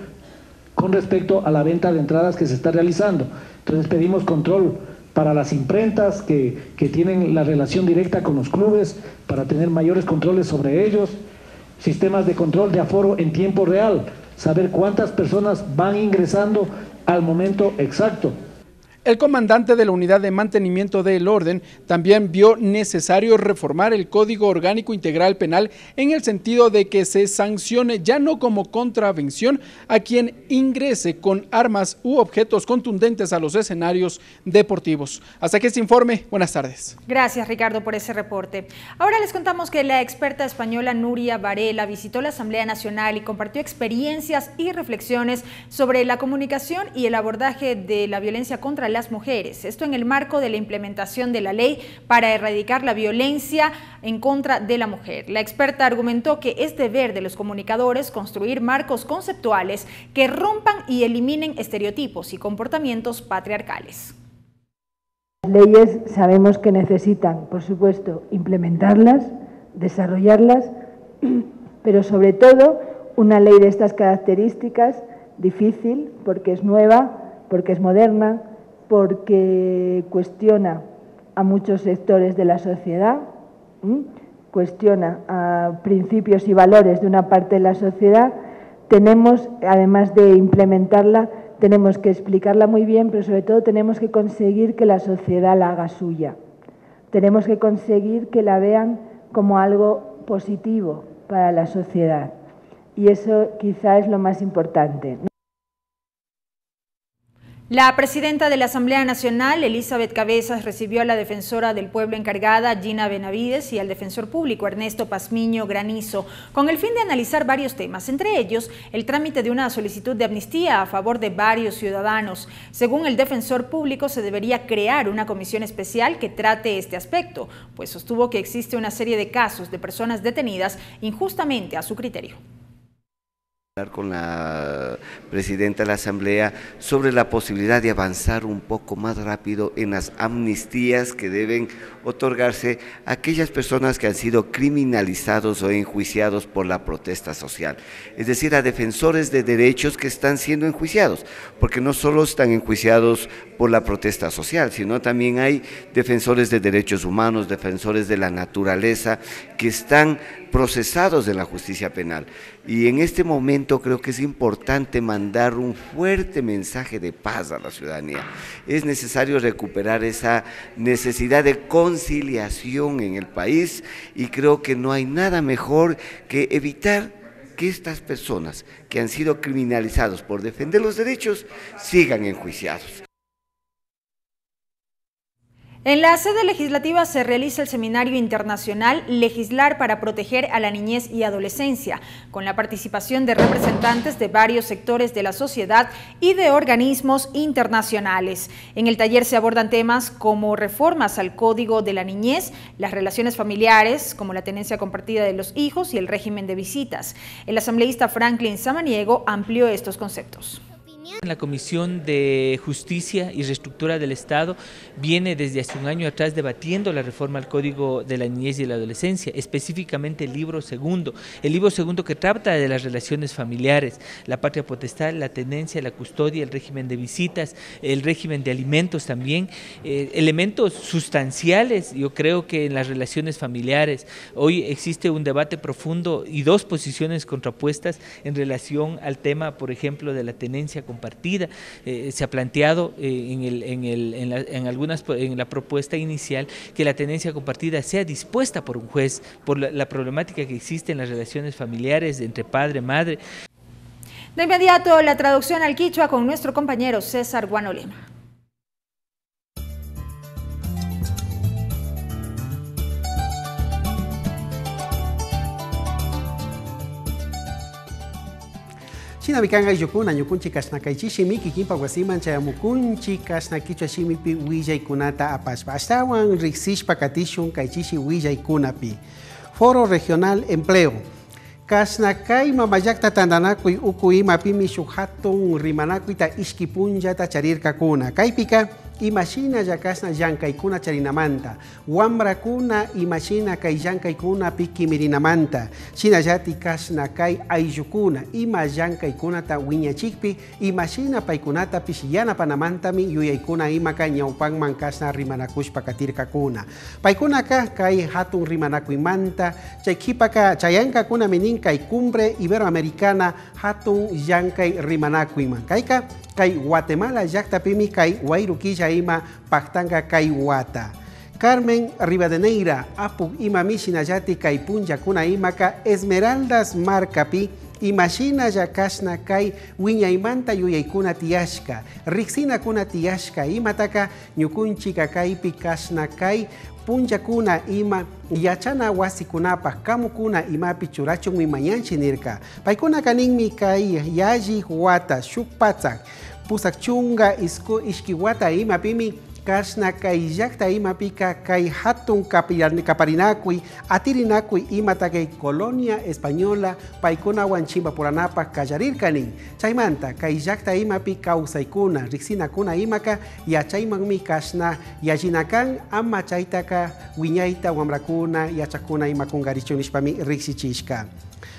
con respecto a la venta de entradas que se está realizando. Entonces pedimos control para las imprentas que tienen la relación directa con los clubes, para tener mayores controles sobre ellos, sistemas de control de aforo en tiempo real, saber cuántas personas van ingresando al momento exacto. El comandante de la Unidad de Mantenimiento del Orden también vio necesario reformar el Código Orgánico Integral Penal en el sentido de que se sancione ya no como contravención a quien ingrese con armas u objetos contundentes a los escenarios deportivos. Hasta aquí este informe. Buenas tardes. Gracias, Ricardo, por ese reporte. Ahora les contamos que la experta española Nuria Varela visitó la Asamblea Nacional y compartió experiencias y reflexiones sobre la comunicación y el abordaje de la violencia contra las mujeres. Esto en el marco de la implementación de la ley para erradicar la violencia en contra de la mujer. La experta argumentó que es deber de los comunicadores construir marcos conceptuales que rompan y eliminen estereotipos y comportamientos patriarcales. Las leyes sabemos que necesitan, por supuesto, implementarlas, desarrollarlas, pero sobre todo una ley de estas características difícil porque es nueva, porque es moderna, porque cuestiona a muchos sectores de la sociedad, cuestiona a principios y valores de una parte de la sociedad. Tenemos, además de implementarla, tenemos que explicarla muy bien, pero sobre todo tenemos que conseguir que la sociedad la haga suya. Tenemos que conseguir que la vean como algo positivo para la sociedad. Y eso quizá es lo más importante. La presidenta de la Asamblea Nacional, Elizabeth Cabezas, recibió a la defensora del pueblo encargada, Gina Benavides, y al defensor público, Ernesto Pazmiño Granizo, con el fin de analizar varios temas, entre ellos el trámite de una solicitud de amnistía a favor de varios ciudadanos. Según el defensor público, se debería crear una comisión especial que trate este aspecto, pues sostuvo que existe una serie de casos de personas detenidas injustamente a su criterio. Con la presidenta de la Asamblea sobre la posibilidad de avanzar un poco más rápido en las amnistías que deben otorgarse a aquellas personas que han sido criminalizados o enjuiciados por la protesta social, es decir, a defensores de derechos que están siendo enjuiciados, porque no solo están enjuiciados por la protesta social, sino también hay defensores de derechos humanos, defensores de la naturaleza, que están procesados en la justicia penal. Y en este momento creo que es importante mandar un fuerte mensaje de paz a la ciudadanía. Es necesario recuperar esa necesidad de conciliación en el país y creo que no hay nada mejor que evitar que estas personas que han sido criminalizados por defender los derechos sigan enjuiciados. En la sede legislativa se realiza el seminario internacional Legislar para proteger a la niñez y adolescencia, con la participación de representantes de varios sectores de la sociedad y de organismos internacionales. En el taller se abordan temas como reformas al Código de la Niñez, las relaciones familiares, como la tenencia compartida de los hijos y el régimen de visitas. El asambleísta Franklin Samaniego amplió estos conceptos. La Comisión de Justicia y Reestructura del Estado viene desde hace un año atrás debatiendo la reforma al Código de la Niñez y la Adolescencia, específicamente el libro segundo que trata de las relaciones familiares, la patria potestad, la tenencia, la custodia, el régimen de visitas, el régimen de alimentos también, elementos sustanciales. Yo creo que en las relaciones familiares hoy existe un debate profundo y dos posiciones contrapuestas en relación al tema, por ejemplo, de la tenencia compartida. Se ha planteado en la propuesta inicial que la tenencia compartida sea dispuesta por un juez por la problemática que existe en las relaciones familiares entre padre y madre. De inmediato la traducción al quichua con nuestro compañero César Guanolema. China bikanga yukuna nyukunchi kasna kaichishi miki kimpa wasiman chayamukunchi kasna kichwa shimipi willa ikunata apashpa. Ashtawan rixish katishun kaichishi willa ikunapi. Foro Regional Empleo. Kasna kai mamayakta tandanakui ukuima pimi shuhatun rimanakui ta ishkipunja ta charirka kuna. Kaipika imashina yakasna yankaikuna charinamanta. Wambrakuna imashina kai yankaikuna pikimirinamanta. China yati kasna kai ayukuna ima yankaikuna ta wiñachikpi imashina paikunata pishiyana panamantami yuyaikuna ima ka ñawpanman kasna rimanakushpa katirka kuna. Paikuna kai hatun rimanakuimanta chaykipaka chayankakuna minin kai cumbre iberoamericana hatun yankay rimanakuiman. Kaika kai Guatemala yaktapimi kai Guayruquilla ima paktanga kai wata. Carmen Rivadeneira apuk ima mishinayati kai punja kuna imaka Esmeraldas Marcapi imashina yakashna kai wiñaymanta yuyaykuna tiyashka. Rixina kuna tiyashka imataka ñukunchika kaypi kashna kai punjakuna ima yachana wasikunapa kamukuna imapi churachunmi mañanchi nirka. Paikuna kaninmi kai yaji wata shukpatsak pusak chunga ishkiwata imapimi kashna kai llakta imapika kai hatun kaparinakui atirinakui imata kai colonia española paikuna wanchimba puranapa kallarirkanin. Chaymanta kai llakta imapi kawsaykuna riksinakuna imaka yachaymanmi kashna yallinakan ama chaytaka wiñayta wamrakuna yachakuna imakungarishunishpami riksichishka.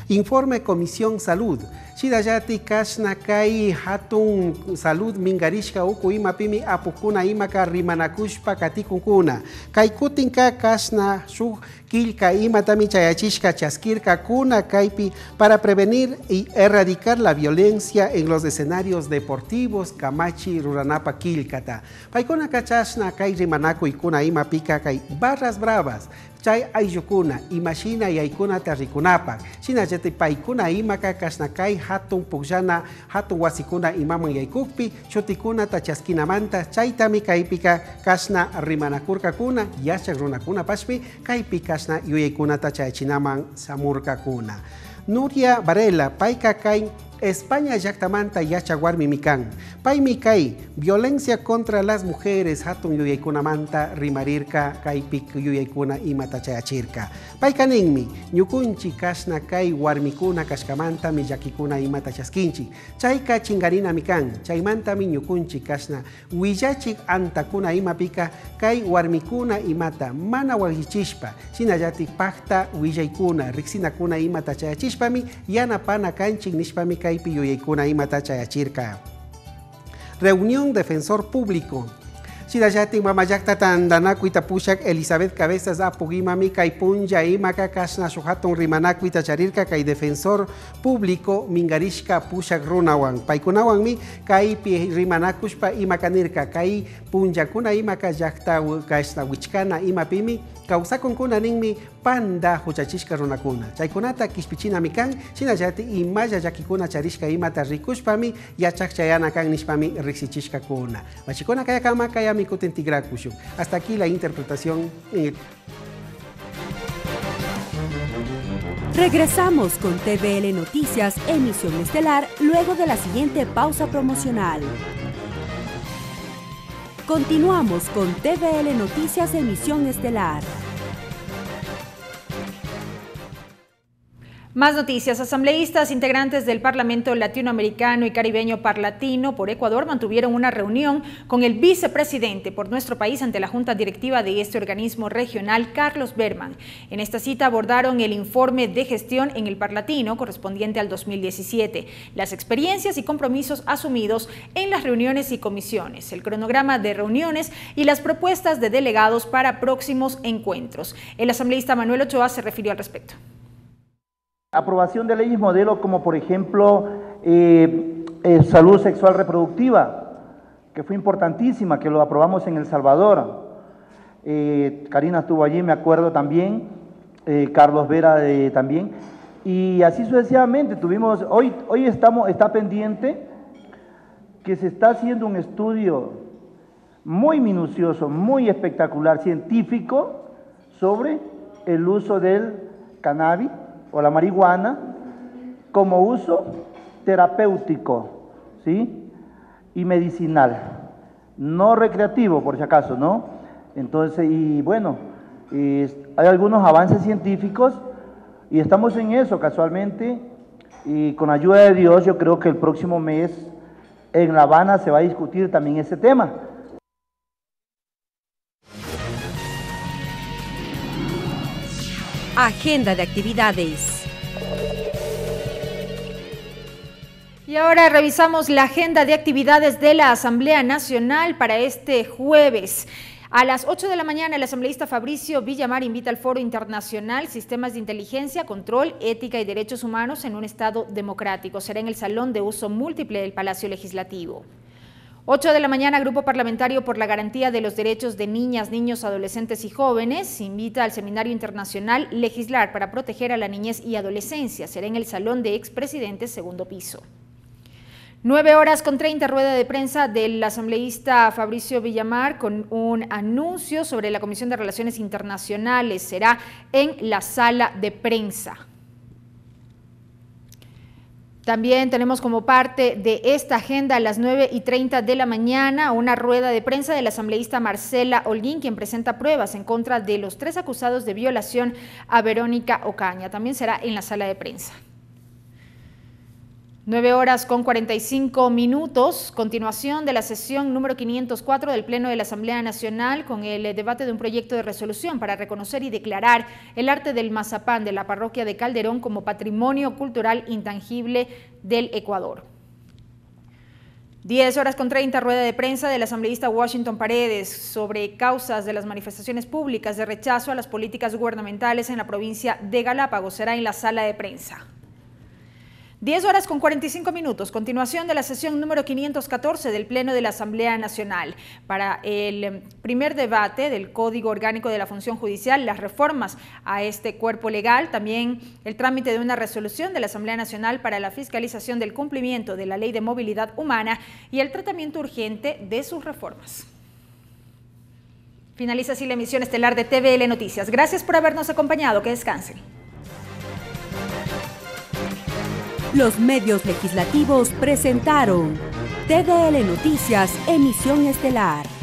Informe Comisión Salud. Shidayati kashna kai hatun salud mingarishka uku imapimi apukuna imaka rimanakushpa katikunkuna. Kai kutinka kashna shuk kilka imatami chayachishka chaskirka kuna kaipi para prevenir y erradicar la violencia en los escenarios deportivos kamachi ruranapa kilkata. Paikuna kachashna kai rimanaku ikuna imapika kai barras bravas. Chay ayukuna imashina yaykuna tarrikunapa. Shinachati paikuna imaka kasnakai hatun pukllana hatun wasikuna imaman yaykukpi shutikuna tachaskinamanta chaytami kaypika kasna rimanakurka kuna yachak runakuna pashpi kaypi kasna yuyaykuna tachaychinaman samurka kuna. Nuria Varela paika kay España yaktamanta yachaguarmi mikan. Paimi kai, violencia contra las mujeres hatun yuyaykunamanta rimarirka kaipik yuyaykuna imatachayachirka. Paikaningmi, ñukunchi kashna kai warmikuna kashkamanta miyakikuna imatachaskinchi. Chayka chingarina mikan, chaymantami ñukunchi kashna willachik antakuna imapika kai warmikuna imata mana wajichishpa, sinallatik pakta willaykuna riksinakuna imatachayachishpami yanapana kanchik nishpami kaipi yuyaykuna imatachayachirka. Reunión Defensor Público. Sinallatik mamayakta tandanakuita pushak Elizabeth Cabezas apugimami kay punja imaka kashna shuhatun rimanakuita charirka kay Defensor Público mingarishka pushak runawan. Paykunawanmi kaypi rimanakushpa imakanirka kay punjakuna imaka yakta kashna wichkana imapimi kawsakunkuna ninmi panda huchachishka runakuna. Chaykunata kishpichinami kan, sinallatik imalla yakikuna charishka imata rikushpami yachakchayana kan nishpami riksichishka kuna. Machikuna kaya kama kaya mikuten tigrakushun. Hasta aquí la interpretación. Regresamos con TVL Noticias, emisión estelar, luego de la siguiente pausa promocional. Continuamos con TVL Noticias, emisión estelar. Más noticias. Asambleístas integrantes del Parlamento Latinoamericano y Caribeño Parlatino por Ecuador mantuvieron una reunión con el vicepresidente por nuestro país ante la Junta Directiva de este organismo regional, Carlos Berman. En esta cita abordaron el informe de gestión en el Parlatino correspondiente al 2017, las experiencias y compromisos asumidos en las reuniones y comisiones, el cronograma de reuniones y las propuestas de delegados para próximos encuentros. El asambleísta Manuel Ochoa se refirió al respecto. Aprobación de leyes modelo como por ejemplo salud sexual reproductiva, que fue importantísima, que lo aprobamos en El Salvador. Karina estuvo allí, me acuerdo también, Carlos Vera también, y así sucesivamente tuvimos, hoy está pendiente que se está haciendo un estudio muy minucioso, muy espectacular, científico, sobre el uso del cannabis o la marihuana como uso terapéutico, ¿sí? Y medicinal, no recreativo por si acaso, ¿no? Entonces, y bueno, hay algunos avances científicos y estamos en eso casualmente, y con ayuda de Dios yo creo que el próximo mes en La Habana se va a discutir también ese tema. Agenda de actividades. Y ahora revisamos la agenda de actividades de la Asamblea Nacional para este jueves. A las 8 de la mañana, el asambleísta Fabricio Villamar invita al Foro Internacional Sistemas de Inteligencia, Control, Ética y Derechos Humanos en un Estado Democrático. Será en el Salón de Uso Múltiple del Palacio Legislativo. 8 de la mañana, Grupo Parlamentario por la Garantía de los Derechos de Niñas, Niños, Adolescentes y Jóvenes invita al Seminario Internacional Legislar para Proteger a la Niñez y Adolescencia. Será en el Salón de Expresidentes, segundo piso. 9:30, rueda de prensa del asambleísta Fabricio Villamar con un anuncio sobre la Comisión de Relaciones Internacionales. Será en la sala de prensa. También tenemos como parte de esta agenda a las 9:30 de la mañana una rueda de prensa de la asambleísta Marcela Holguín, quien presenta pruebas en contra de los 3 acusados de violación a Verónica Ocaña. También será en la sala de prensa. 9:45, continuación de la sesión número 504 del Pleno de la Asamblea Nacional con el debate de un proyecto de resolución para reconocer y declarar el arte del mazapán de la parroquia de Calderón como patrimonio cultural intangible del Ecuador. 10:30, rueda de prensa del asambleísta Washington Paredes sobre causas de las manifestaciones públicas de rechazo a las políticas gubernamentales en la provincia de Galápagos. Será en la sala de prensa. 10:45, continuación de la sesión número 514 del Pleno de la Asamblea Nacional para el primer debate del Código Orgánico de la Función Judicial, las reformas a este cuerpo legal, también el trámite de una resolución de la Asamblea Nacional para la fiscalización del cumplimiento de la Ley de Movilidad Humana y el tratamiento urgente de sus reformas. Finaliza así la emisión estelar de TVL Noticias. Gracias por habernos acompañado. Que descansen. Los medios legislativos presentaron TDL Noticias, emisión estelar.